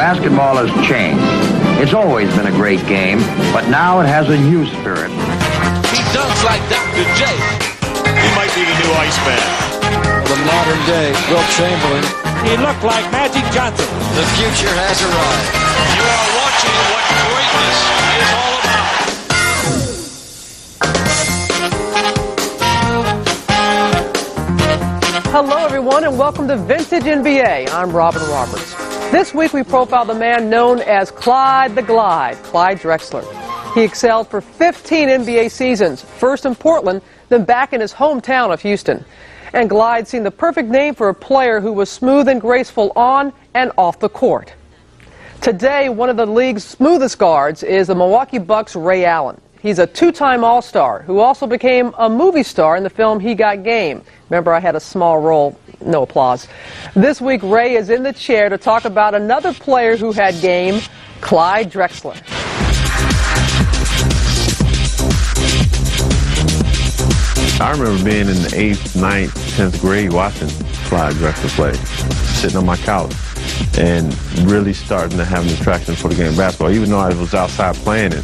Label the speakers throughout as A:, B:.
A: basketball has changed. It's always been a great game, but now it has a new spirit.
B: He dunks like Dr. J.
C: He might be the new Iceman.
D: The modern day Wilt Chamberlain.
E: He looked like Magic Johnson.
D: The future has arrived.
B: You are watching what greatness is all about.
F: Hello, everyone, and welcome to Vintage NBA. I'm Robin Roberts. This week we profile the man known as CLYDE the Glide, CLYDE DREXLER. He excelled for 15 NBA seasons, first in Portland, then back in his hometown of Houston. And Glide seemed the perfect name for a player who was smooth and graceful on and off the court. Today, one of the league's smoothest guards is the Milwaukee Bucks' Ray Allen. He's a two-time All-Star who also became a movie star in the film He Got Game. Remember, I had a small role. No applause. This week, Ray is in the chair to talk about another player who had game, CLYDE DREXLER.
G: I remember being in the 8th, 9th, 10th grade watching CLYDE DREXLER play, sitting on my couch, and really starting to have an attraction for the game of basketball. Even though I was outside playing it,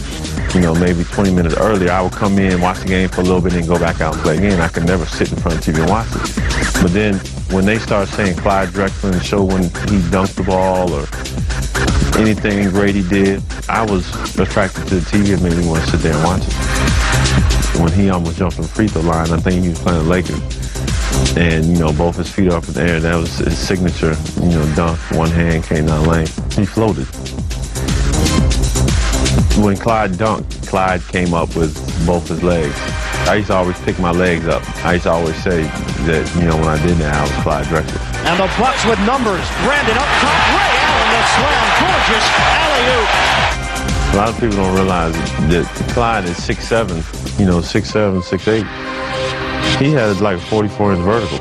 G: maybe 20 minutes earlier, I would come in, watch the game for a little bit, and go back out and play again. I could never sit in front of the TV and watch it. But then, when they started saying CLYDE DREXLER and show when he dunked the ball or anything great he did, I was attracted to the TV and made me want to sit there and watch it. When he almost jumped from the free throw line, I think he was playing the Lakers. And, both his feet up in the air, that was his signature, dunk, one hand came down the lane. He floated. When Clyde dunked, Clyde came up with both his legs. I used to always pick my legs up. I used to always say that, when I did that, I was CLYDE DREXLER.
E: And the Bucks with numbers. Brandon up top. Ray Allen, the slam. Gorgeous alley-oop.
G: A lot of people don't realize that Clyde is 6'7", 6'7", 6'8". He had like a 44-inch vertical.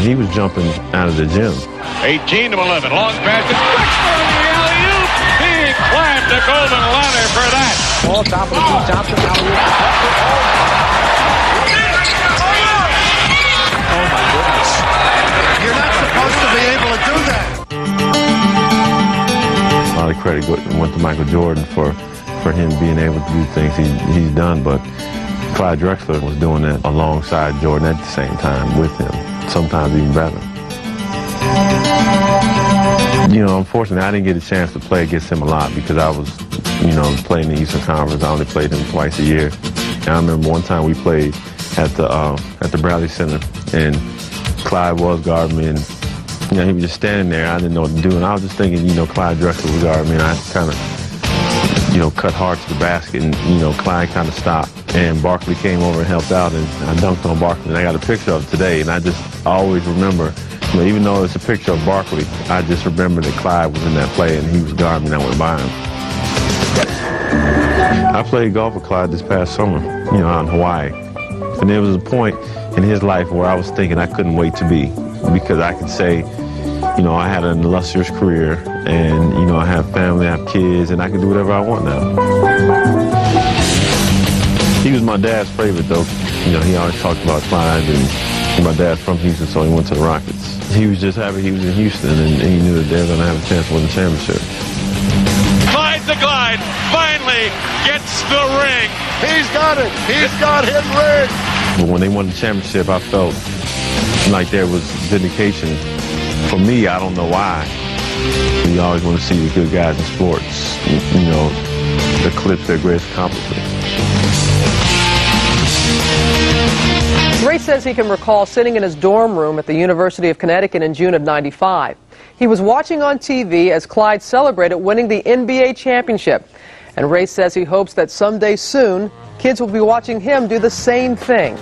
G: He was jumping out of the gym.
C: 18 to 11. Long pass to Drexler on the alley-oop. He climbed the golden ladder for that.
E: Ball top of the key. Johnson alley-oop. Oh, my goodness.
D: You're not supposed to be able to do that.
G: A lot of credit went to Michael Jordan for him being able to do things he's done, but CLYDE DREXLER was doing that alongside Jordan at the same time with him, sometimes even better. Unfortunately, I didn't get a chance to play against him a lot because I was, playing the Eastern Conference. I only played him twice a year. And I remember one time we played at the Bradley Center, and Clyde was guarding me, and he was just standing there. I didn't know what to do, and I was just thinking, CLYDE DREXLER was guarding me, and I kind of, cut hard to the basket, and, Clyde kind of stopped. And Barkley came over and helped out, and I dunked on Barkley. And I got a picture of it today, and I just always remember, even though it's a picture of Barkley, I just remember that Clyde was in that play, and he was guarding me, and I went by him. I played golf with Clyde this past summer, out in Hawaii. And there was a point in his life where I was thinking I couldn't wait to be, because I could say, I had an illustrious career, and, I have family, I have kids, and I can do whatever I want now. He was my dad's favorite, though. He always talked about Clyde, and my dad's from Houston, so he went to the Rockets. He was just happy he was in Houston, and he knew that they were going to have a chance to win the championship.
C: CLYDE the Glide finally gets the ring.
D: He's got it. He's got his ring.
G: But when they won the championship, I felt like there was vindication. For me, I don't know why. You always want to see the good guys in sports, eclipse their greatest accomplishment.
F: Ray says he can recall sitting in his dorm room at the University of Connecticut in June of '95. He was watching on TV as Clyde celebrated winning the NBA championship. And Ray says he hopes that someday soon, kids will be watching him do the same thing.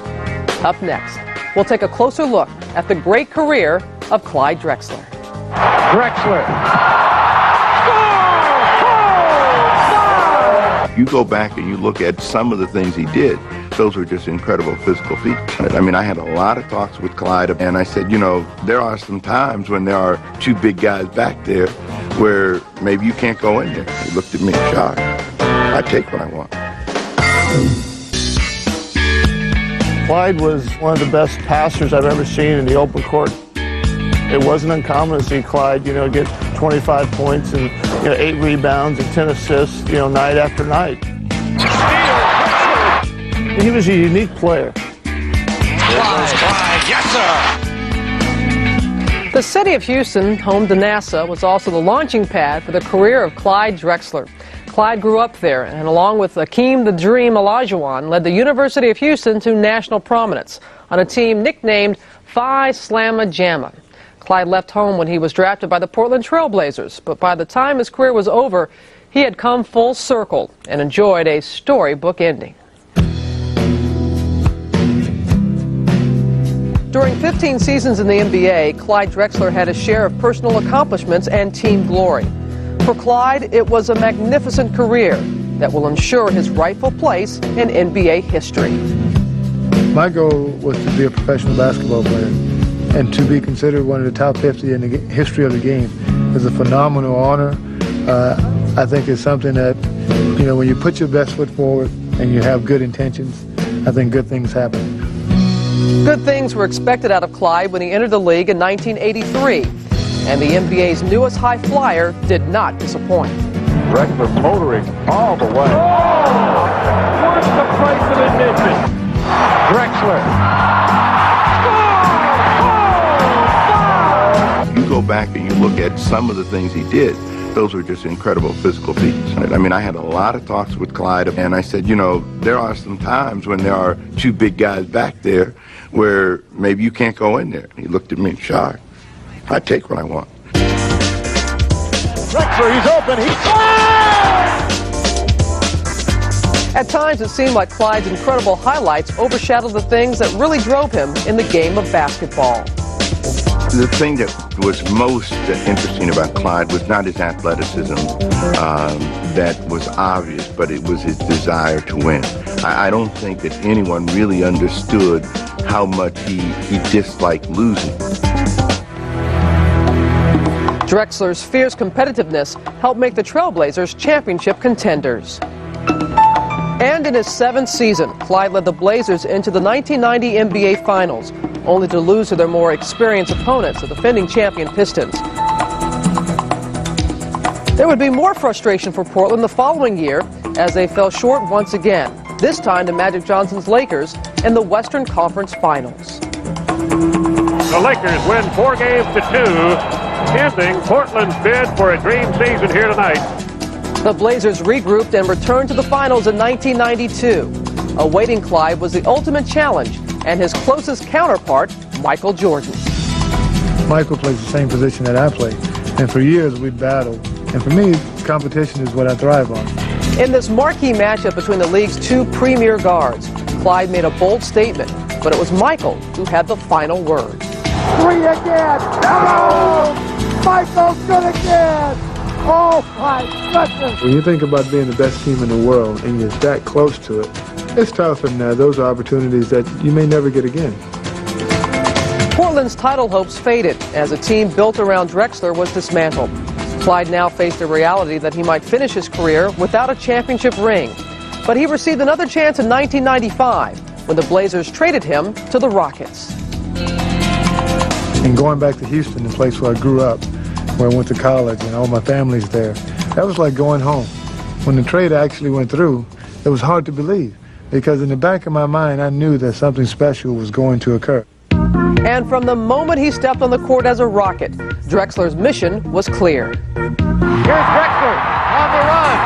F: Up next, we'll take a closer look at the great career of CLYDE DREXLER.
E: DREXLER.
H: You go back and you look at some of the things he did, those were just incredible physical feats. I mean, I had a lot of talks with Clyde, and I said, there are some times when there are two big guys back there where maybe you can't go in there. He looked at me in shock. I take what I want.
I: Clyde was one of the best passers I've ever seen in the open court. It wasn't uncommon to see Clyde, get 25 points and 8 rebounds and 10 assists, night after night. He was a unique player.
B: Clyde, yes, sir.
F: The city of Houston, home to NASA, was also the launching pad for the career of CLYDE DREXLER. CLYDE grew up there, and along with Akeem the Dream Olajuwon, led the University of Houston to national prominence on a team nicknamed Phi Slamma Jamma. CLYDE left home when he was drafted by the Portland Trail Blazers, but by the time his career was over, he had come full circle and enjoyed a storybook ending. During 15 seasons in the NBA, CLYDE DREXLER had a share of personal accomplishments and team glory. For CLYDE, it was a magnificent career that will ensure his rightful place in NBA history.
I: My goal was to be a professional basketball player, and to be considered one of the top 50 in the history of the game is a phenomenal honor. I think it's something that, when you put your best foot forward and you have good intentions, I think good things happen.
F: Good things were expected out of CLYDE when he entered the league in 1983, and the NBA's newest high flyer did not disappoint.
C: Drexler motoring all the way. Oh! What's the price of admission? Drexler.
H: You go back and you look at some of the things he did, those were just incredible physical feats. I mean, I had a lot of talks with CLYDE, and I said, there are some times when there are 2 big guys back there where maybe you can't go in there. He looked at me shocked. I take what I want.
E: Drexler, he's open, he scores!
F: At times, it seemed like CLYDE's incredible highlights overshadowed the things that really drove him in the game of basketball.
H: The thing that was most interesting about CLYDE was not his athleticism that was obvious, but it was his desire to win. I don't think that anyone really understood how much he disliked losing.
F: Drexler's fierce competitiveness helped make the Trailblazers championship contenders. And in his 7th season, CLYDE led the Blazers into the 1990 NBA Finals, only to lose to their more experienced opponents, the defending champion Pistons. There would be more frustration for Portland the following year as they fell short once again, this time to Magic Johnson's Lakers in the Western Conference Finals.
C: The Lakers win 4 games to 2, ending Portland's bid for a dream season here tonight.
F: The Blazers regrouped and returned to the finals in 1992. Awaiting CLYDE was the ultimate challenge and his closest counterpart, Michael Jordan.
I: Michael plays the same position that I play, and for years we battled. And for me, competition is what I thrive on.
F: In this marquee matchup between the league's 2 premier guards, CLYDE made a bold statement, but it was Michael who had the final word.
J: 3 again! No! Michael's good again! Oh my goodness!
I: When you think about being the best team in the world and you're that close to it, it's tough, and those are opportunities that you may never get again.
F: Portland's title hopes faded as a team built around Drexler was dismantled. CLYDE now faced the reality that he might finish his career without a championship ring. But he received another chance in 1995 when the Blazers traded him to the Rockets.
I: And going back to Houston, the place where I grew up, where I went to college and all my family's there, that was like going home. When the trade actually went through, it was hard to believe, because in the back of my mind, I knew that something special was going to occur.
F: And from the moment he stepped on the court as a Rocket, Drexler's mission was clear.
C: Here's Drexler on the run.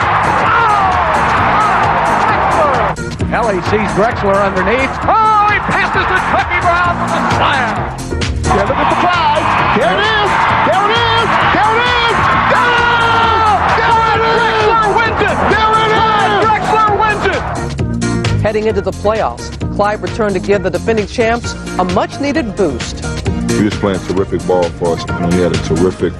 C: Oh! Ellie sees Drexler underneath. Oh, he passes to Tucky Brown for the slam.
J: Yeah, look at the prize. There it is. There it is. There it is.
C: Drexler wins it.
J: There it is.
C: Drexler wins it.
F: Heading into the playoffs, CLYDE returned to give the defending champs a much-needed boost.
K: He was playing terrific ball for us. He had a terrific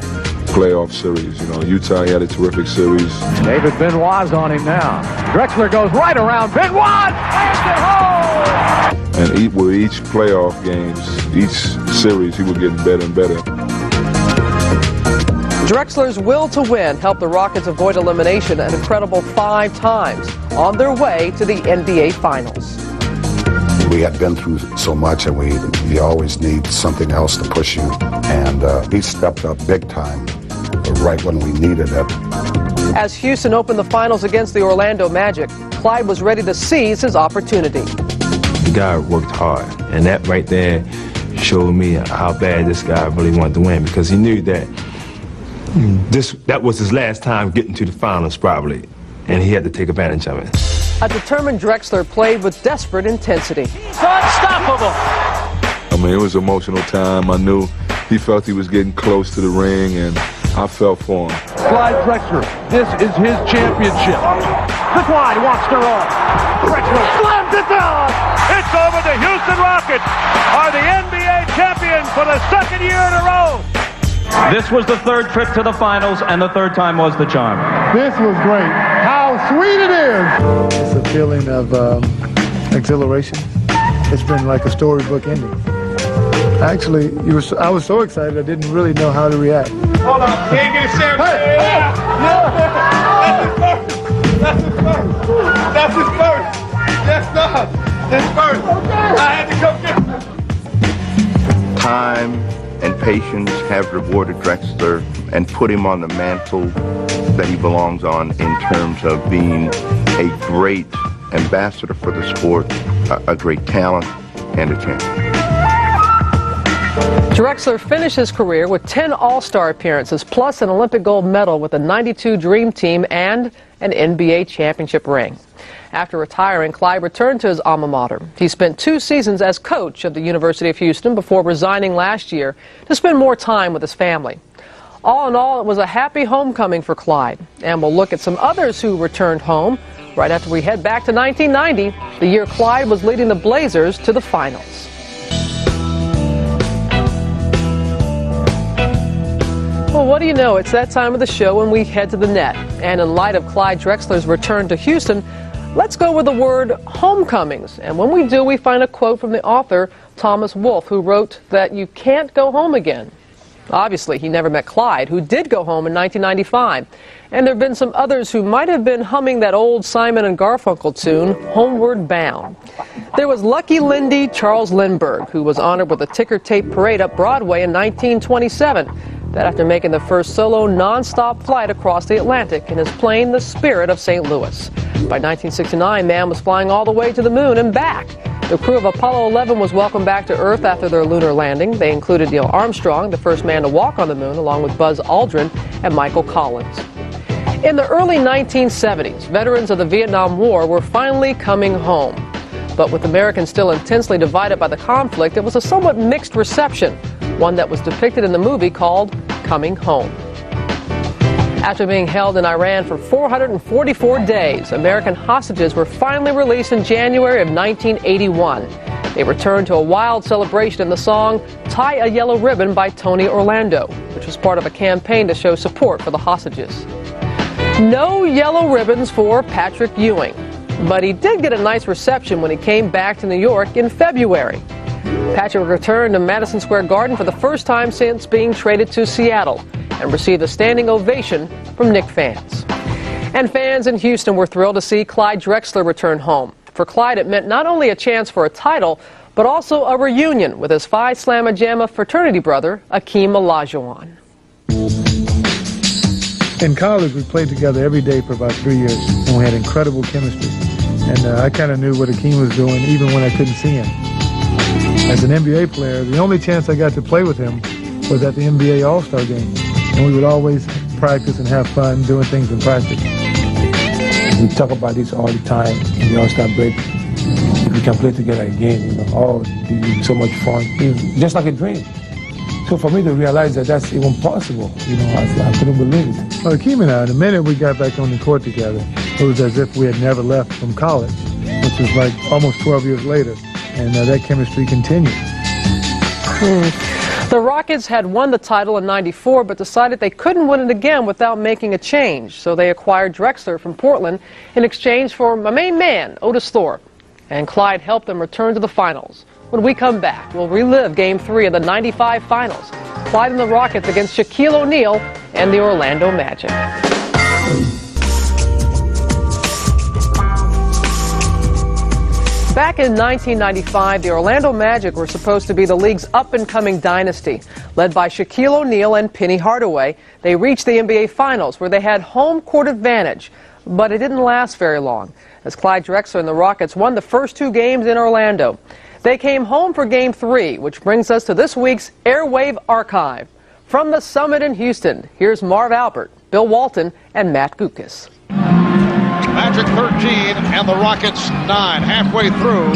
K: playoff series. Utah, he had a terrific series.
C: David Benoit's on him now. Drexler goes right around. Benoit slams it home.
K: And with each playoff games, each series, he would get better and better.
F: Drexler's will to win helped the Rockets avoid elimination an incredible 5 times on their way to the NBA Finals.
L: We had been through so much, and you always need something else to push you. And he stepped up big time right when we needed it.
F: As Houston opened the finals against the Orlando Magic, Clyde was ready to seize his opportunity.
M: The guy worked hard, and that right there showed me how bad this guy really wanted to win, because he knew that that was his last time getting to the finals probably, and he had to take advantage of it.
F: A determined Drexler played with desperate intensity.
E: It's unstoppable.
K: I mean, it was an emotional time. I knew he felt he was getting close to the ring, and I felt for him.
J: CLYDE DREXLER, this is his championship.
E: The Clyde wants to roll. Drexler slams it down.
C: It's over. The Houston Rockets are the NBA champions for the second year in a row.
N: This was the third trip to the finals, and the third time was the charm.
I: This was great. How sweet it is! It's a feeling of exhilaration. It's been like a storybook ending. Actually, I was so excited I didn't really know how to react.
J: Hold on, can't get a share. Hey! That's his first. That's his first. Yes, sir. His first. I had to come get him.
H: Time and patience have rewarded Drexler and put him on the mantle that he belongs on in terms of being a great ambassador for the sport, a great talent, and a champion.
F: Drexler finished his career with 10 All-Star appearances, plus an Olympic gold medal with the '92 Dream Team and an NBA championship ring. After retiring, Clyde returned to his alma mater. He spent 2 seasons as coach of the University of Houston before resigning last year to spend more time with his family. All in all, it was a happy homecoming for Clyde. And we'll look at some others who returned home right after we head back to 1990, the year Clyde was leading the Blazers to the finals. Well, what do you know? It's that time of the show when we head to the net. And in light of Clyde Drexler's return to Houston, let's go with the word homecomings. And when we do, we find a quote from the author, Thomas Wolfe, who wrote that you can't go home again. Obviously, he never met Clyde, who did go home in 1995. And there have been some others who might have been humming that old Simon and Garfunkel tune, Homeward Bound. There was Lucky Lindy Charles Lindbergh, who was honored with a ticker tape parade up Broadway in 1927. That after making the first solo non-stop flight across the Atlantic in his plane, the Spirit of St. Louis. By 1969, man was flying all the way to the moon and back. The crew of Apollo 11 was welcomed back to Earth after their lunar landing. They included Neil Armstrong, the first man to walk on the moon, along with Buzz Aldrin and Michael Collins. In the early 1970s, veterans of the Vietnam War were finally coming home. But with Americans still intensely divided by the conflict, it was a somewhat mixed reception, one that was depicted in the movie called Coming Home. After being held in Iran for 444 days, American hostages were finally released in January of 1981. They returned to a wild celebration in the song Tie a Yellow Ribbon by Tony Orlando, which was part of a campaign to show support for the hostages. No yellow ribbons for Patrick Ewing, but he did get a nice reception when he came back to New York in February. Patrick returned to Madison Square Garden for the first time since being traded to Seattle and received a standing ovation from Knicks fans. And fans in Houston were thrilled to see Clyde Drexler return home. For Clyde, it meant not only a chance for a title, but also a reunion with his Phi Slamma Jamma fraternity brother, Akeem Olajuwon.
I: In college, we played together every day for about 3 years, and we had incredible chemistry. And I kind of knew what Akeem was doing, even when I couldn't see him. As an NBA player, the only chance I got to play with him was at the NBA All-Star game. And we would always practice and have fun doing things in practice.
O: We talk about this all the time in the All-Star break. If we can play together again, it'd be so much fun. It's just like a dream. So for me to realize that that's even possible, I couldn't believe it.
I: Well, Akeem and I, the minute we got back on the court together, it was as if we had never left from college, which was like almost 12 years later. And that chemistry continued.
F: The Rockets had won the title in '94, but decided they couldn't win it again without making a change. So they acquired Drexler from Portland in exchange for my main man, Otis Thorpe. And Clyde helped them return to the finals. When we come back, we'll relive Game 3 of the '95 finals. Clyde and the Rockets against Shaquille O'Neal and the Orlando Magic. Back in 1995, the Orlando Magic were supposed to be the league's up-and-coming dynasty. Led by Shaquille O'Neal and Penny Hardaway, they reached the NBA Finals, where they had home court advantage. But it didn't last very long, as Clyde Drexler and the Rockets won the first 2 games in Orlando. They came home for Game 3, which brings us to this week's Airwave Archive. From the Summit in Houston, here's Marv Albert, Bill Walton, and Matt Gukas.
P: Magic 13 and the Rockets 9, halfway through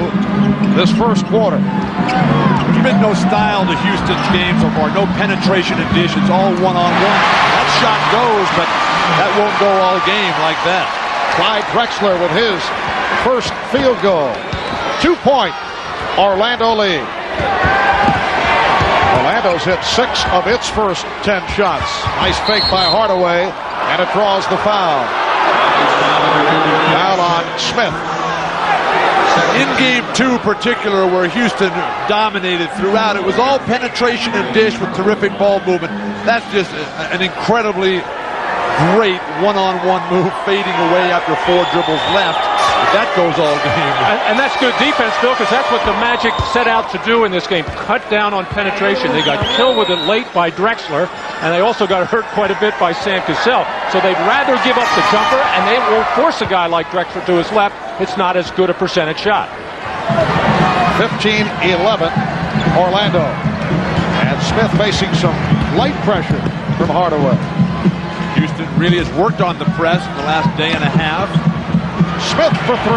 P: this first quarter.
Q: There's been no style to Houston's game so far, no penetration in dish, it's all one-on-one. That shot goes, but that won't go all game like that.
P: Clyde Drexler with his first field goal. 2-point Orlando lead. Orlando's hit 6 of its first 10 shots. Nice fake by Hardaway, and it draws the foul. Foul on Smith.
Q: In game 2 particular, where Houston dominated throughout, it was all penetration and dish with terrific ball movement. That's just an incredibly great one-on-one move, fading away after 4 dribbles left. That goes all game.
C: And that's good defense, Bill, because that's what the Magic set out to do in this game. Cut down on penetration. They got killed with it late by Drexler, and they also got hurt quite a bit by Sam Cassell. So they'd rather give up the jumper, and they won't force a guy like Drexler to his left. It's not as good a percentage shot.
P: 15-11, Orlando. And Smith facing some light pressure from Hardaway.
Q: Houston really has worked on the press in the last day and a half.
P: Smith for 3.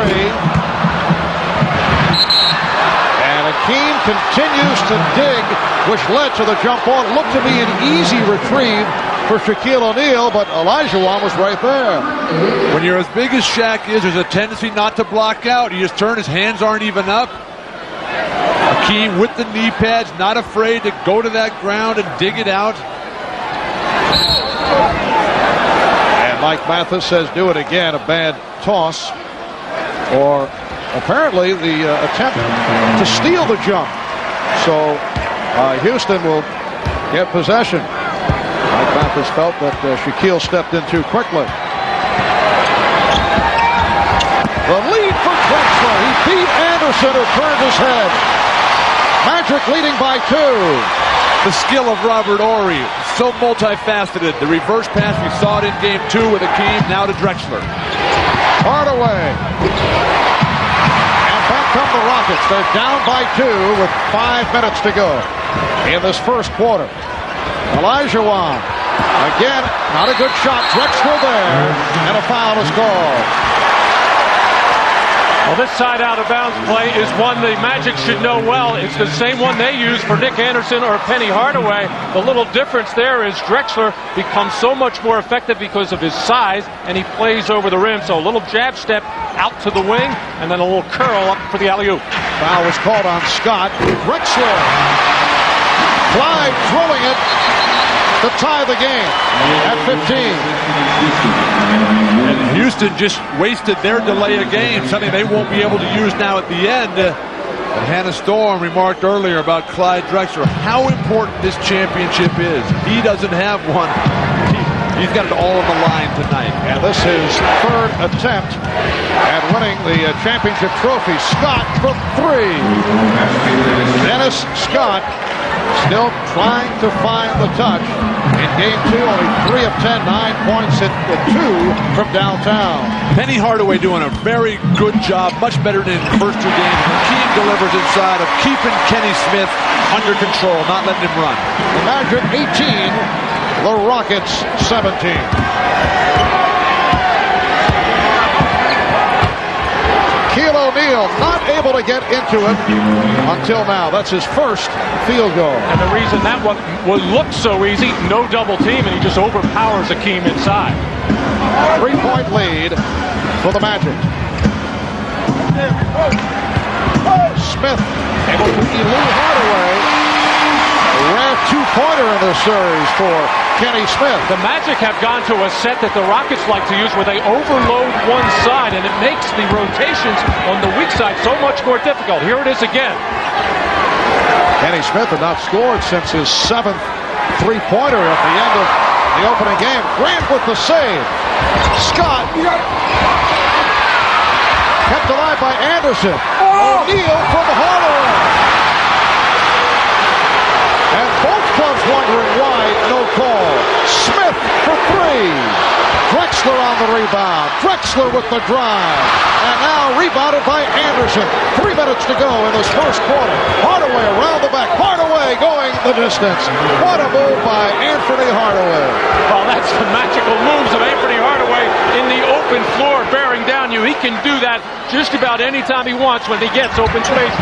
P: And Akeem continues to dig, which led to the jump ball. It looked to be an easy retrieve for Shaquille O'Neal, but Olajuwon was right there.
Q: When you're as big as Shaq is, there's a tendency not to block out. You just turn, his hands aren't even up. Akeem with the knee pads, not afraid to go to that ground and dig it out.
P: And Mike Mathis says do it again, a bad toss, or apparently the attempt to steal the jump. So Houston will get possession. Mike Mathis felt that Shaquille stepped in too quickly. The lead for Drexler. He beat Anderson, who turned his head. Magic leading by 2.
Q: The skill of Robert Horry, so multifaceted. The reverse pass, we saw it in game 2 with Akeem, now to Drexler.
P: Hardaway. And back come the Rockets. They're down by 2 with 5 minutes to go in this first quarter. Olajuwon. Again, not a good shot. Drexler there, and a foul is called.
C: Well, this side out-of-bounds play is one the Magic should know well. It's the same one they use for Nick Anderson or Penny Hardaway. The little difference there is Drexler becomes so much more effective because of his size, and he plays over the rim. So a little jab step out to the wing, and then a little curl up for the alley-oop.
P: Foul was called on Scott. Drexler. Clyde throwing it to tie the game at 15.
Q: And Houston just wasted their delay of game, something they won't be able to use now at the end. And Hannah Storm remarked earlier about Clyde Drexler, how important this championship is. He doesn't have one. He's got it all on the line tonight.
P: And this is third attempt at winning the championship trophy. Scott for 3. Dennis Scott still trying to find the touch. In game 2, only 3 of 10, 9 points at the 2 from downtown.
Q: Penny Hardaway doing a very good job, much better than the first 2 games. Akeem delivers inside of keeping Kenny Smith under control, not letting him run.
P: The Magic 18, the Rockets 17. Shaquille O'Neal not able to get into it until now. That's his first field goal.
C: And the reason that one will look so easy, no double team, and he just overpowers Akeem inside.
P: 3-point lead for the Magic. Smith able to elude Hardaway. A rare 2-pointer in this series for Kenny Smith.
C: The Magic have gone to a set that the Rockets like to use where they overload one side, and it makes the rotations on the weak side so much more difficult. Here it is again.
P: Kenny Smith had not scored since his 7th 3-pointer at the end of the opening game. Grant with the save. Scott. Kept alive by Anderson. O'Neal from Hardaway. And both clubs wondering why no call. Smith for three. Drexler on the rebound. Drexler with the drive. And now rebounded by Anderson. 3 minutes to go in this first quarter. Hardaway around the back. Hardaway going the distance. What a move by Anthony Hardaway.
C: Well, that's the magical moves of Anthony Hardaway in the open floor, bearing down you. He can do that just about any time he wants when he gets open space.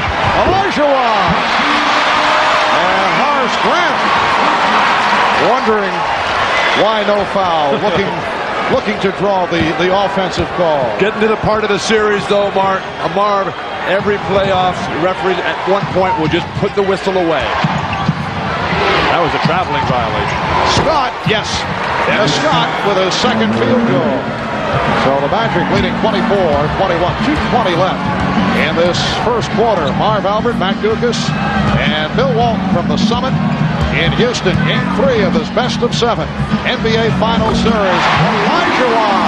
P: Olajuwon. And Horace Grant wondering why no foul. Looking to draw the offensive call.
Q: Getting to the part of the series, though, Marv, every playoffs referee at one point will just put the whistle away. That was a traveling violation.
P: Scott, yes. And Scott with his second field goal. So the Magic leading 24-21, 2:20 left in this first quarter. Marv Albert, Matt Dukas, and Bill Walton from the Summit in Houston. Game 3 of this best-of-7 NBA Finals Series. Olajuwon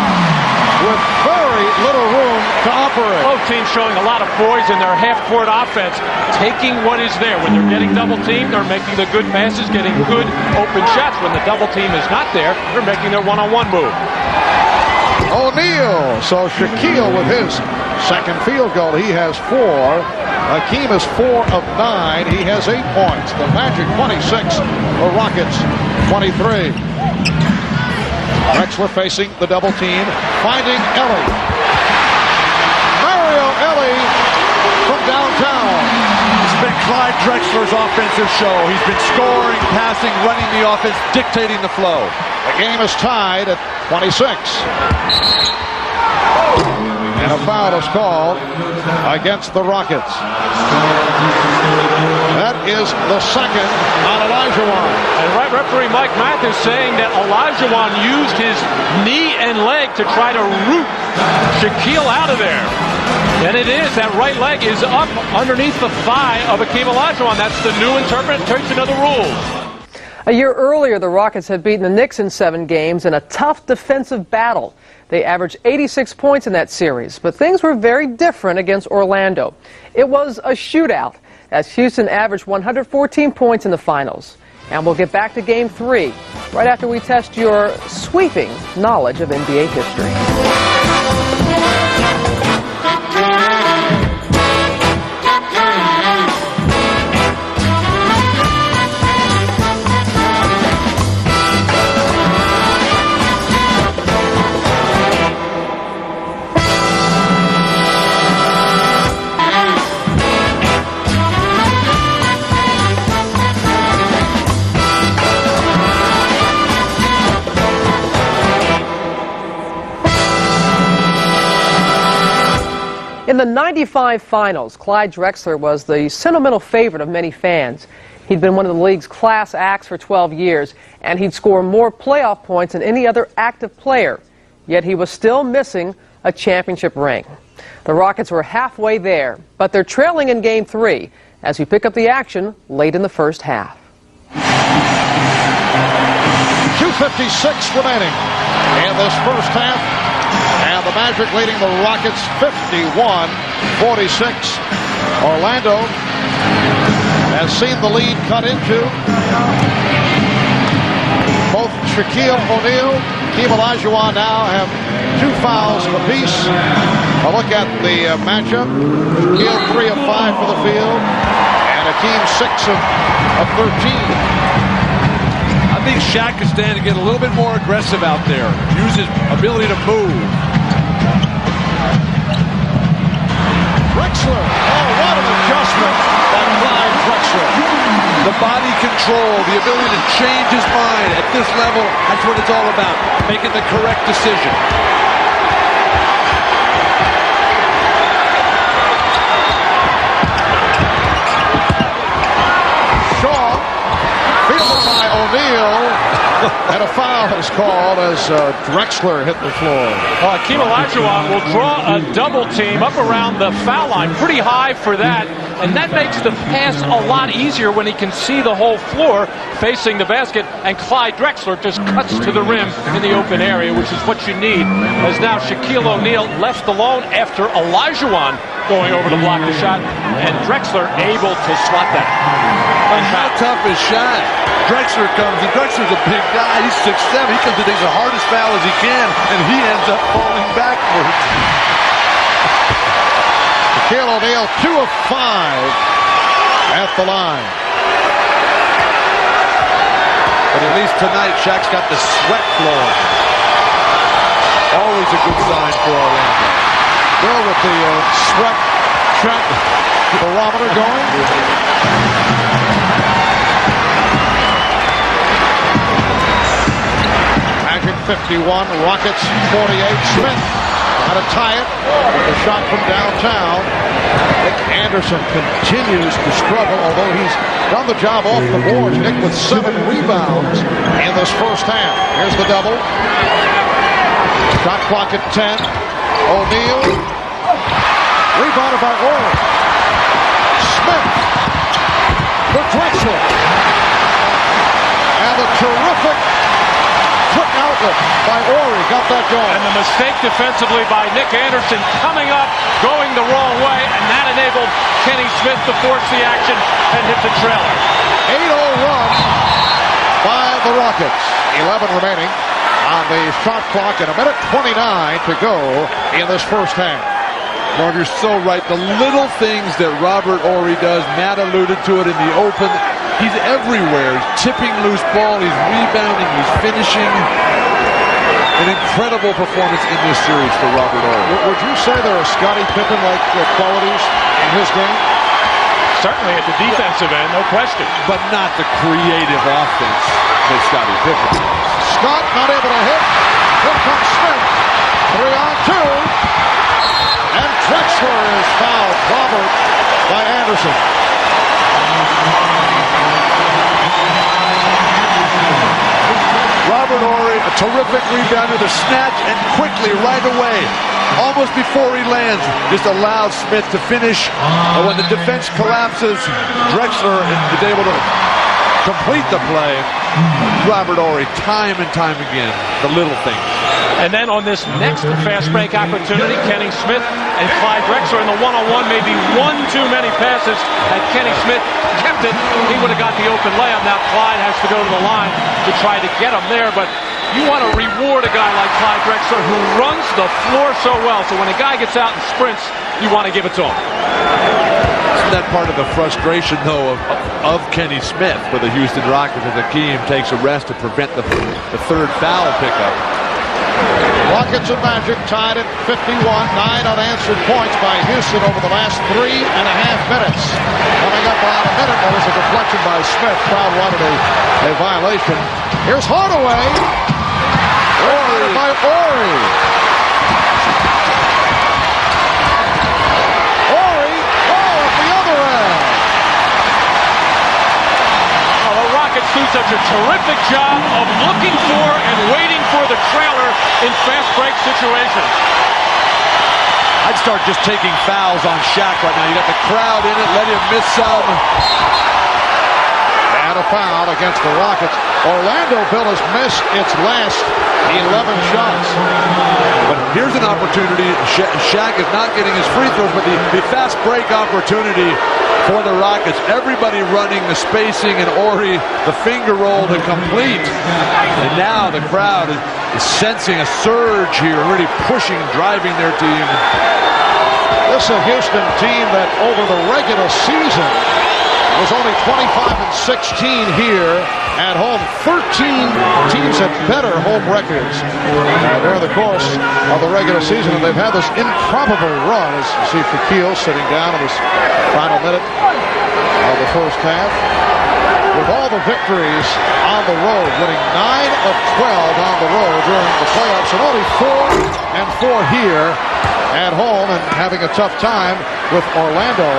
P: with very little room to operate.
C: Both teams showing a lot of poise in their half-court offense, taking what is there. When they're getting double-teamed, they're making the good passes, getting good open shots. When the double team is not there, they're making their one-on-one move.
P: O'Neal. So Shaquille with his second field goal. He has 4. Hakeem is 4 of 9. He has 8 points. The Magic 26. The Rockets 23. Drexler facing the double team. Finding Ellie. Mario Ellie from downtown.
Q: It's been Clyde Drexler's offensive show. He's been scoring, passing, running the offense, dictating the flow.
P: The game is tied at 26. And a foul is called against the Rockets. That is the second on Olajuwon.
C: And referee Mike Mathis saying that Olajuwon used his knee and leg to try to root Shaquille out of there. And it is. That right leg is up underneath the thigh of Hakeem Olajuwon. That's the new interpretation of the rules.
F: A year earlier, the Rockets had beaten the Knicks in 7 games in a tough defensive battle. They averaged 86 points in that series, but things were very different against Orlando. It was a shootout, as Houston averaged 114 points in the finals. And we'll get back to Game 3 right after we test your sweeping knowledge of NBA history. In the '95 finals, Clyde Drexler was the sentimental favorite of many fans. He'd been one of the league's class acts for 12 years, and he'd score more playoff points than any other active player. Yet he was still missing a championship ring. The Rockets were halfway there, but they're trailing in Game 3 as we pick up the action late in the first half.
P: 2:56 remaining in this first half. And the Magic leading the Rockets 51-46. Orlando has seen the lead cut into. Both Shaquille O'Neal and Hakeem Olajuwon now have 2 fouls apiece. A look at the matchup. Shaquille 3 of 5 for the field. And Hakeem 6 of 13.
Q: I think Shaq is standing to get a little bit more aggressive out there. Use his ability to move.
P: Drexler. Oh, what an adjustment by Clyde Drexler.
Q: The body control, the ability to change his mind at this level, that's what it's all about. Making the correct decision.
P: Shaw. Fielded by O'Neal. And a foul is called as Drexler hit the floor.
C: Hakeem Olajuwon will draw a double team up around the foul line, pretty high for that, and that makes the pass a lot easier when he can see the whole floor facing the basket, and Clyde Drexler just cuts to the rim in the open area, which is what you need, as now Shaquille O'Neal left alone after Olajuwon going over to block the shot, and Drexler able to slot that.
Q: And how tough is Shaq? Drexler comes, and Drexler's a big guy. He's 6'7". He comes and takes the hardest foul as he can, and he ends up falling backwards.
P: Shaquille O'Neal 2 of 5 at the line.
Q: But at least tonight, Shaq's got the sweat flowing. Always a good sign for Orlando.
P: Bill with the sweat check barometer going. Magic 51, Rockets 48. Smith got to tie it with a shot from downtown. Nick Anderson continues to struggle, although he's done the job off the boards. Nick with 7 rebounds in this first half. Here's the double. Shot clock at 10. O'Neal. Rebounded by Orr. Smith. The Drexler. And the terrific quick outlet by Horry got that going.
C: And the mistake defensively by Nick Anderson coming up, going the wrong way, and that enabled Kenny Smith to force the action and hit the trailer.
P: 8-0 run by the Rockets. 11 remaining on the shot clock and a minute 29 to go in this first half.
Q: Mark, you're so right. The little things that Robert Horry does, Matt alluded to it in the open. He's everywhere. He's tipping loose ball. He's rebounding. He's finishing. An incredible performance in this series for Robert Horry.
P: Would you say there are Scottie Pippen-like qualities in his game?
C: Certainly at the defensive end, no question.
Q: But not the creative offense that Scottie Pippen does.
P: Scott not able to hit. Here comes Smith. 3-on-2. And Drexler is fouled. Clobbered by Anderson.
Q: Robert Horry, a terrific rebounder to snatch and quickly, right away, almost before he lands, just allows Smith to finish. And when the defense collapses, Drexler is able to complete the play. Robert Horry, time and time again, the little things.
C: And then on this next fast break opportunity, Kenny Smith and Clyde Drexler in the one-on-one, maybe one too many passes. Had Kenny Smith kept it, he would have got the open layup. Now Clyde has to go to the line to try to get him there, but you want to reward a guy like Clyde Drexler who runs the floor so well. So when a guy gets out and sprints, you want to give it to him.
Q: Isn't that part of the frustration, though, of Kenny Smith for the Houston Rockets as Hakeem takes a rest to prevent the third foul pickup?
P: Rockets and Magic tied at 51. 9 unanswered points by Houston over the last 3.5 minutes. Coming up on a minute, there was a deflection by Smith. Crowd wanted a violation. Here's Hardaway. Horry by Horry. Horry, at the other end.
C: The Rockets do such a terrific job of looking for and waiting for the trailer in fast break situations.
Q: I'd start just taking fouls on Shaq right now. You got the crowd in it, let him miss some.
P: And a foul against the Rockets. Orlando, Bill, has missed its last 11 shots.
Q: But here's an opportunity. Shaq is not getting his free throws, but the fast break opportunity for the Rockets. Everybody running the spacing, and Horry the finger roll to complete. And now the crowd is sensing a surge here, really pushing, driving their team.
P: This is a Houston team that over the regular season was only 25-16 here at home. 13 teams had better home records during the course of the regular season, and they've had this improbable run, as you see Shaquille sitting down in this final minute of the first half. With all the victories on the road, winning 9 of 12 on the road during the playoffs, and only 4 here at home, and having a tough time with Orlando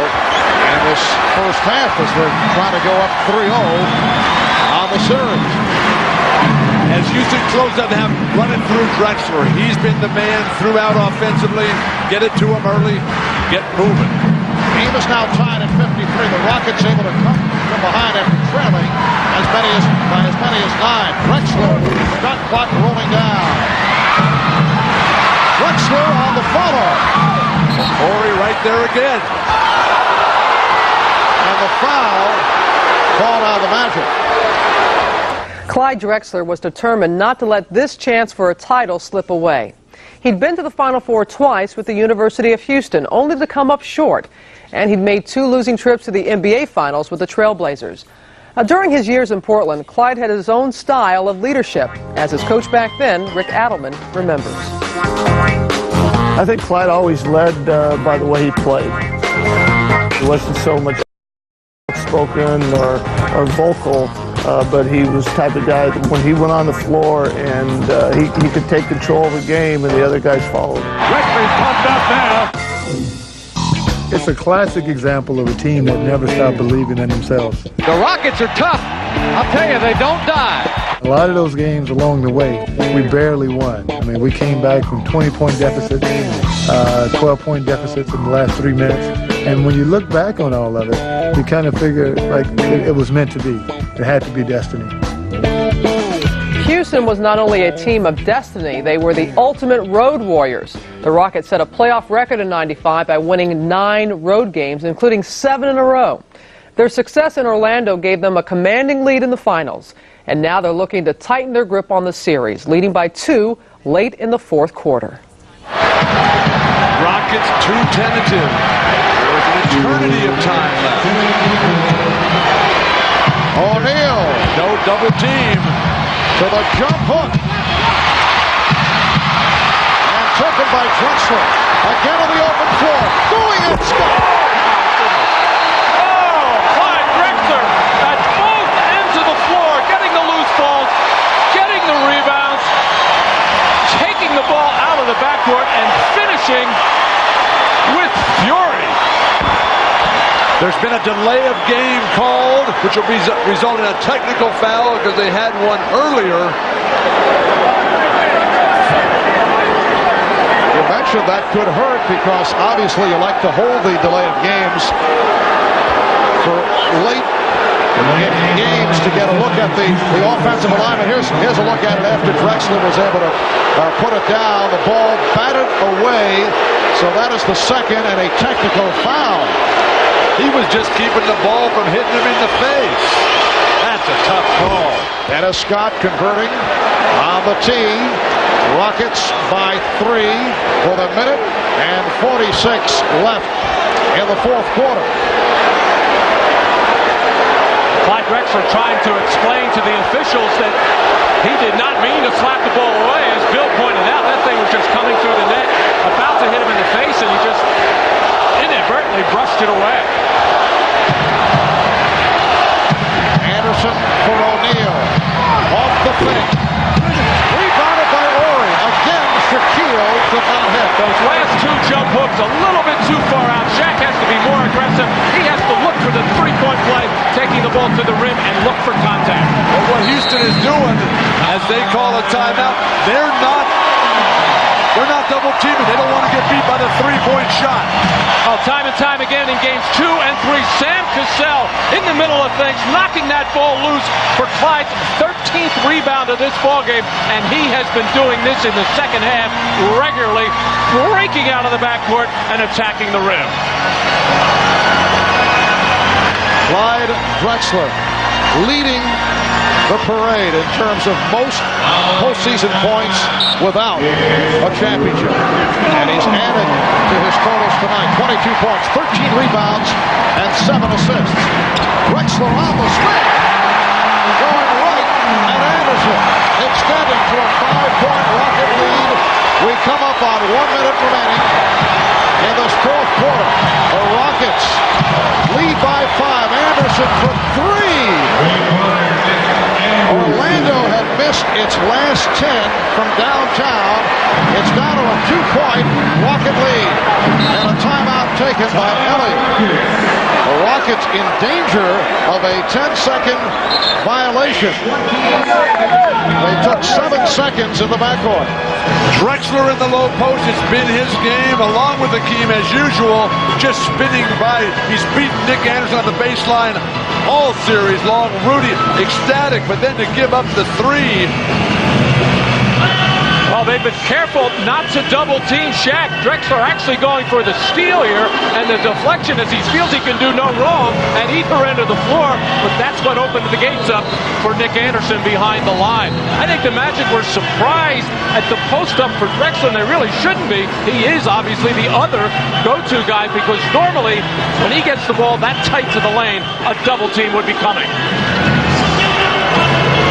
P: in this first half as they're trying to go up 3-0 on the series.
Q: as Houston closes up, have running through Drexler. He's been the man throughout offensively. Get it to him early, get moving.
P: Game is now tied at 53. The Rockets able to come from behind after trailing by as many as 9. Drexler, shot clock rolling down. Drexler on the follow.
Q: Horry right there again.
P: And the foul called out of the Magic.
F: Clyde Drexler was determined not to let this chance for a title slip away. He'd been to the Final Four twice with the University of Houston, only to come up short. And he'd made 2 losing trips to the NBA Finals with the Trailblazers. During his years in Portland, Clyde had his own style of leadership, as his coach back then, Rick Adelman, remembers.
R: I think Clyde always led by the way he played. He wasn't so much outspoken or vocal, but he was the type of guy that when he went on the floor and he could take control of the game and the other guys followed.
J: Drexler's pumped up now.
I: It's a classic example of a team that never stopped believing in themselves.
J: The Rockets are tough. I'll tell you, they don't die.
I: A lot of those games along the way, we barely won. I mean, we came back from 20-point deficits, 12-point deficits in the last 3 minutes. And when you look back on all of it, you kind of figure like it was meant to be. It had to be destiny.
F: Houston was not only a team of destiny, they were the ultimate road warriors. The Rockets set a playoff record in '95 by winning 9 road games, including 7 in a row. Their success in Orlando gave them a commanding lead in the finals, and now they're looking to tighten their grip on the series, leading by 2 late in the 4th quarter.
Q: Rockets too tentative. There's an eternity of time left.
P: O'Neal.
Q: No double team.
P: To the jump hook. And taken by Drexler. Again on the open floor. Going and scoring.
C: Oh, Clyde Drexler at both ends of the floor, getting the loose balls, getting the rebounds, taking the ball out of the backcourt and finishing with fury.
Q: There's been a delay of game called, which will result in a technical foul because they had one earlier.
P: You mentioned that could hurt because obviously you like to hold the delay of games for late in games to get a look at the offensive alignment. Here's a look at it after Drexler was able to put it down. The ball batted away, so that is the second and a technical foul.
Q: He was just keeping the ball from hitting him in the face. That's a tough call.
P: Dennis Scott converting on the tee. Rockets by 3 with a minute and 46 left in the 4th quarter.
C: Clyde Drexler trying to explain to the officials that he did not mean to slap the ball away. As Bill pointed out, that thing was just coming through the net, about to hit him in the face, and he just inadvertently brushed it away.
P: Anderson for O'Neal. Off the fake. Rebounded by Horry. Again, Shaquille did not hit.
C: Those last 2 jump hooks a little bit too far out. Shaq has to be more aggressive. He has to look for the 3-point play, taking the ball to the rim and look for contact.
Q: But what Houston is doing, as they call a timeout, they're not double teaming. They don't want to get beat by the 3-point shot.
C: Oh, time and time again in games 2 and 3, Sam Cassell in the middle of things, knocking that ball loose for Clyde's 13th rebound of this ballgame, and he has been doing this in the second half regularly, breaking out of the backcourt and attacking the rim.
P: Clyde Drexler leading the parade in terms of most postseason points without a championship. And he's added to his totals tonight. 22 points, 13 rebounds, and 7 assists. Drexler on the swing. Going right at Anderson. Extending to a 5-point Rocket lead. We come up on 1 minute remaining in this 4th quarter. The Rockets lead by 5. Anderson for 3. Orlando had missed its last 10 from downtown. It's down to a 2-point Rocket lead. And a timeout taken by Elliott. The Rockets in danger of a 10-second violation. They took 7 seconds in the backcourt.
Q: Drexler in the low post, it's been his game, along with Hakeem as usual, just spinning by. He's beaten Nick Anderson on the baseline all series long. Rudy ecstatic, but then to give up the three.
C: Well, they've been careful not to double team Shaq. Drexler actually going for the steal here, and the deflection as he feels he can do no wrong at either end of the floor, but that's what opened the gates up for Nick Anderson behind the line. I think the Magic were surprised at the post-up for Drexler, and they really shouldn't be. He is obviously the other go-to guy, because normally when he gets the ball that tight to the lane, a double team would be coming.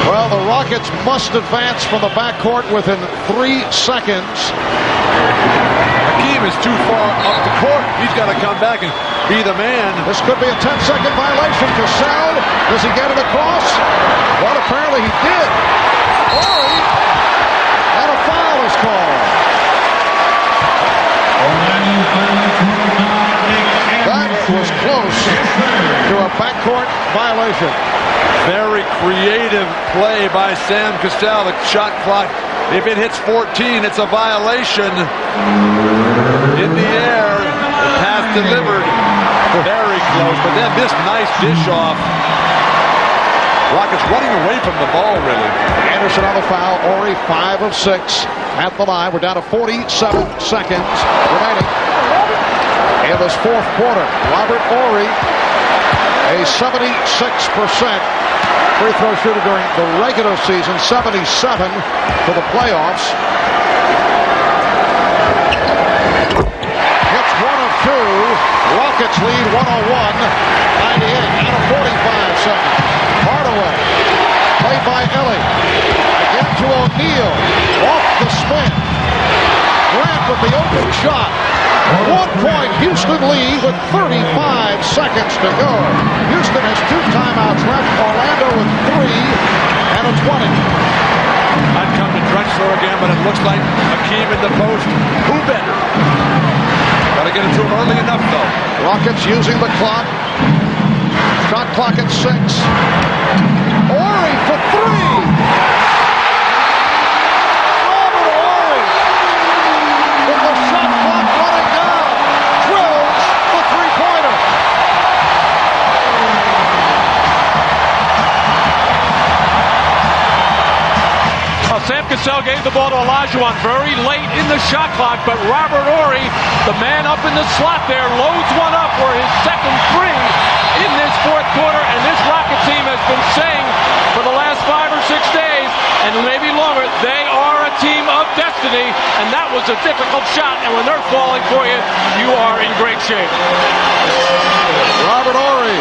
P: Well, the Rockets must advance from the backcourt within 3 seconds.
Q: Hakeem is too far up the court. He's got to come back and be the man.
P: This could be a 10-second violation. Cassell, does he get it across? Well, apparently he did. Ori, and a foul is called. That was close to a backcourt violation.
Q: Very creative play by Sam Cassell. The shot clock, if it hits 14, it's a violation. In the air, the pass delivered. Very close, but then this nice dish off. Rockets running away from the ball, really.
P: Anderson on the foul. Ori 5 of 6 at the line. We're down to 47 seconds remaining in this fourth quarter. Robert Ori, a 76% free throw shooter during the regular season, 77 for the playoffs. Hits 1 of 2. Rockets lead 101, 98 out of 45 seconds. Hardaway, played by Ellie. Again to O'Neal, off the spin. Grant with the open shot. 1-point Houston lead with 35 seconds to go. Houston has 2 timeouts left. Orlando with 3 and a 20.
Q: I'd come to Drexler again, but it looks like Hakeem in the post. Who better? Got to get it to him early enough, though.
P: Rockets using the clock. Shot clock at 6. Ori for 3.
C: Sam Cassell gave the ball to Olajuwon very late in the shot clock, but Robert Ori, the man up in the slot there, loads one up for his second three in this fourth quarter, and this Rocket team has been saying for the last 5 or 6 days, and maybe longer, they are a team of destiny, and that was a difficult shot, and when they're falling for you, you are in great shape.
P: Robert Ori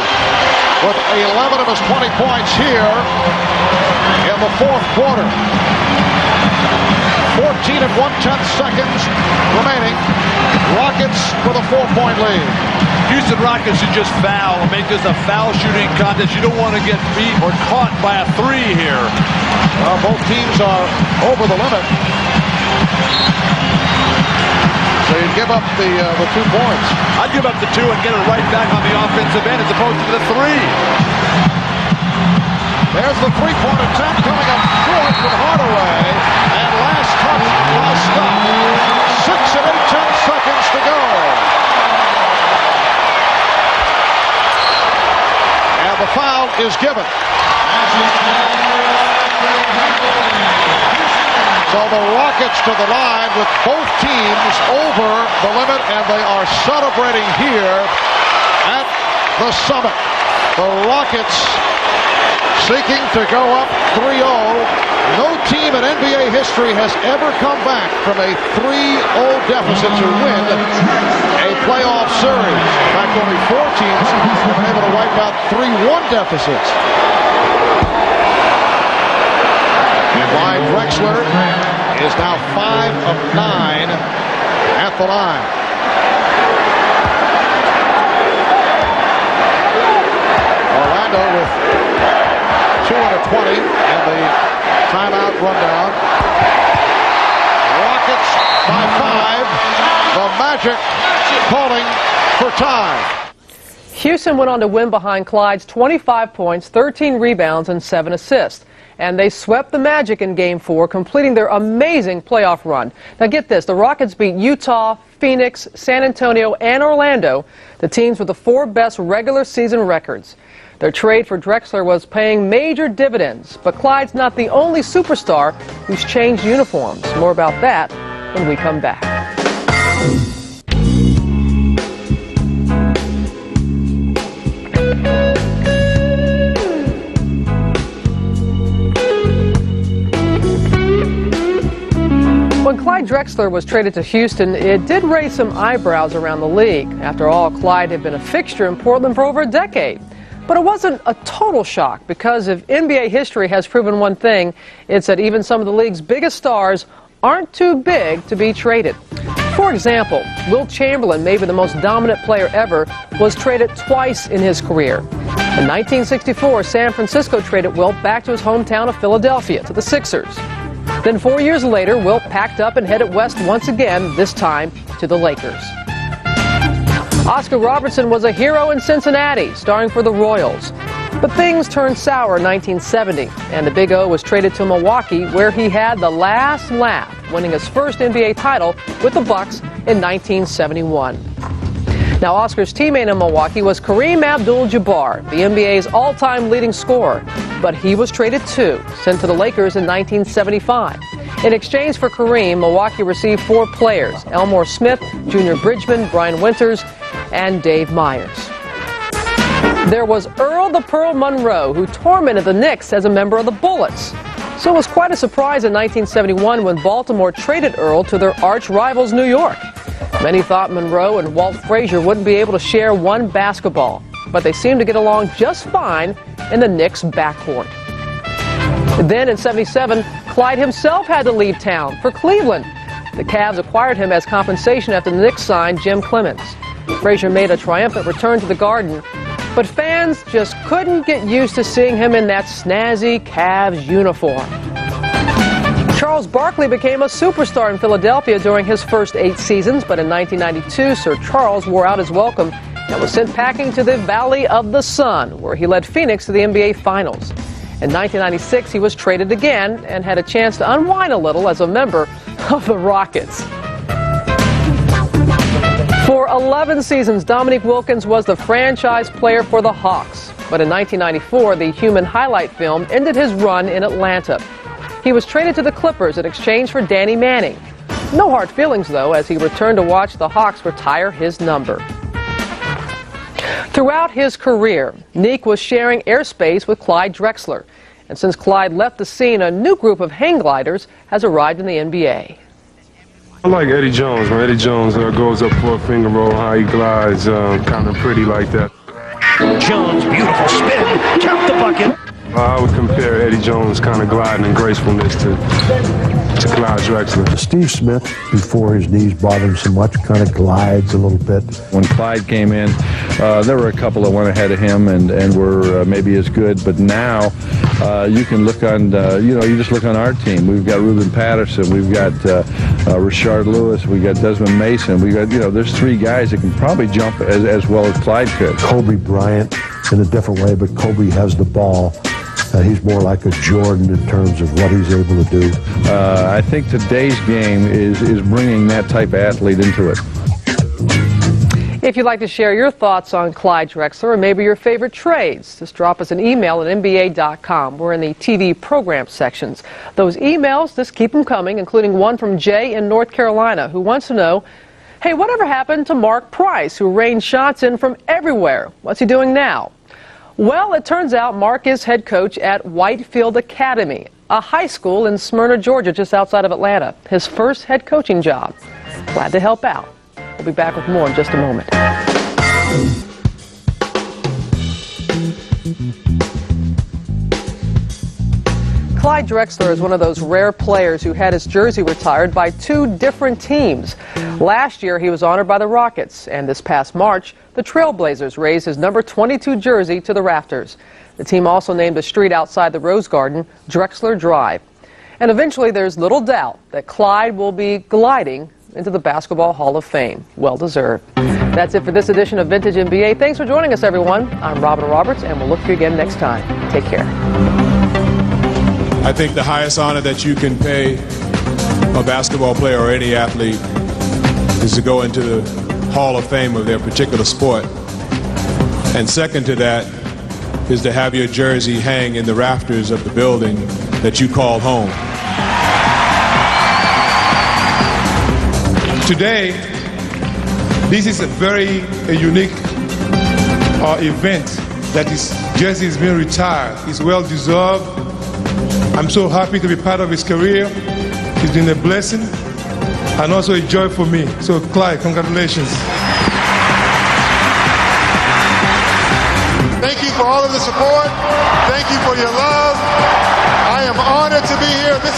P: with 11 of his 20 points here in the fourth quarter. 14 and 1/10 seconds remaining. Rockets with a 4-point lead.
Q: Houston Rockets should just foul and make this a foul shooting contest. You don't want to get beat or caught by a 3 here.
P: Both teams are over the limit. So you'd give up the 2 points.
Q: I'd give up the 2 and get it right back on the offensive end as opposed to the 3.
P: There's the 3-point attempt coming up short from Hardaway. And last touch by Scott. 6 and 8/10 seconds to go. And the foul is given. So the Rockets to the line with both teams over the limit, and they are celebrating here at the Summit. The Rockets seeking to go up 3-0. No team in NBA history has ever come back from a 3-0 deficit to win a playoff series. In fact, only 4 teams have been able to wipe out 3-1 deficits. CLYDE DREXLER is now 5 of 9 at the line. Orlando with 2 and a 20 and the timeout rundown. Rockets by 5. The Magic calling for time.
F: Houston went on to win behind Clyde's 25 points, 13 rebounds, and 7 assists. And they swept the Magic in Game 4, completing their amazing playoff run. Now get this, the Rockets beat Utah, Phoenix, San Antonio, and Orlando, the teams with the 4 best regular season records. Their trade for Drexler was paying major dividends, but Clyde's not the only superstar who's changed uniforms. More about that when we come back. When Clyde Drexler was traded to Houston, it did raise some eyebrows around the league. After all, Clyde had been a fixture in Portland for over a decade. But it wasn't a total shock, because if NBA history has proven one thing, it's that even some of the league's biggest stars aren't too big to be traded. For example, Wilt Chamberlain, maybe the most dominant player ever, was traded twice in his career. In 1964, San Francisco traded Wilt back to his hometown of Philadelphia, to the Sixers. Then 4 years later, Wilt packed up and headed west once again, this time to the Lakers. Oscar Robertson was a hero in Cincinnati, starring for the Royals. But things turned sour in 1970, and the Big O was traded to Milwaukee, where he had the last laugh, winning his first NBA title with the Bucks in 1971. Now, Oscar's teammate in Milwaukee was Kareem Abdul-Jabbar, the NBA's all-time leading scorer. But he was traded too, sent to the Lakers in 1975. In exchange for Kareem, Milwaukee received 4 players: Elmore Smith, Junior Bridgman, Brian Winters, and Dave Myers. There was Earl the Pearl Monroe, who tormented the Knicks as a member of the Bullets. So it was quite a surprise in 1971 when Baltimore traded Earl to their arch rivals, New York. Many thought Monroe and Walt Frazier wouldn't be able to share one basketball, but they seemed to get along just fine in the Knicks' backcourt. Then in '77, Clyde himself had to leave town for Cleveland. The Cavs acquired him as compensation after the Knicks signed Jim Clemens. Frazier made a triumphant return to the Garden, but fans just couldn't get used to seeing him in that snazzy Cavs uniform. Charles Barkley became a superstar in Philadelphia during his first 8 seasons, but in 1992, Sir Charles wore out his welcome and was sent packing to the Valley of the Sun, where he led Phoenix to the NBA Finals. In 1996, he was traded again and had a chance to unwind a little as a member of the Rockets. For 11 seasons, Dominique Wilkins was the franchise player for the Hawks. But in 1994, the human highlight film ended his run in Atlanta. He was traded to the Clippers in exchange for Danny Manning. No hard feelings, though, as he returned to watch the Hawks retire his number. Throughout his career, Neek was sharing airspace with Clyde Drexler. And since Clyde left the scene, a new group of hang gliders has arrived in the NBA.
O: I like Eddie Jones. When Eddie Jones goes up for a finger roll, how he glides, kind of pretty like that.
E: Jones, beautiful spin, count the bucket.
O: I would compare Eddie Jones' kind of gliding and gracefulness to Clyde Drexler.
L: Steve Smith, before his knees bothered him so much, kind of glides a little bit.
S: When Clyde came in, there were a couple that went ahead of him and were maybe as good, but now you can look on, you just look on our team. We've got Ruben Patterson, we've got Rashard Lewis, we've got Desmond Mason, we've got, there's 3 guys that can probably jump as well as Clyde could.
L: Kobe Bryant in a different way, but Kobe has the ball. He's more like a Jordan in terms of what he's able to do.
S: I think today's game is bringing that type of athlete into it.
F: If you'd like to share your thoughts on Clyde Drexler or maybe your favorite trades, just drop us an email at NBA.com. We're in the TV program sections. Those emails, just keep them coming, including one from Jay in North Carolina, who wants to know, hey, whatever happened to Mark Price, who rained shots in from everywhere? What's he doing now? Well, it turns out Mark is head coach at Whitefield Academy, a high school in Smyrna, Georgia, just outside of Atlanta. His first head coaching job. Glad to help out. We'll be back with more in just a moment. Clyde Drexler is one of those rare players who had his jersey retired by 2 different teams. Last year, he was honored by the Rockets, and this past March, the Trailblazers raised his number 22 jersey to the rafters. The team also named a street outside the Rose Garden Drexler Drive. And eventually, there's little doubt that Clyde will be gliding into the Basketball Hall of Fame. Well deserved. That's it for this edition of Vintage NBA. Thanks for joining us, everyone. I'm Robin Roberts, and we'll look for you again next time. Take care.
T: I think the highest honor that you can pay a basketball player or any athlete is to go into the Hall of Fame of their particular sport. And second to that is to have your jersey hang in the rafters of the building that you call home.
J: Today, this is a very unique event that his jersey is being retired. It's well deserved. I'm so happy to be part of his career. It's been a blessing and also a joy for me. So, Clyde, congratulations.
D: Thank you for all of the support. Thank you for your love. I am honored to be here. This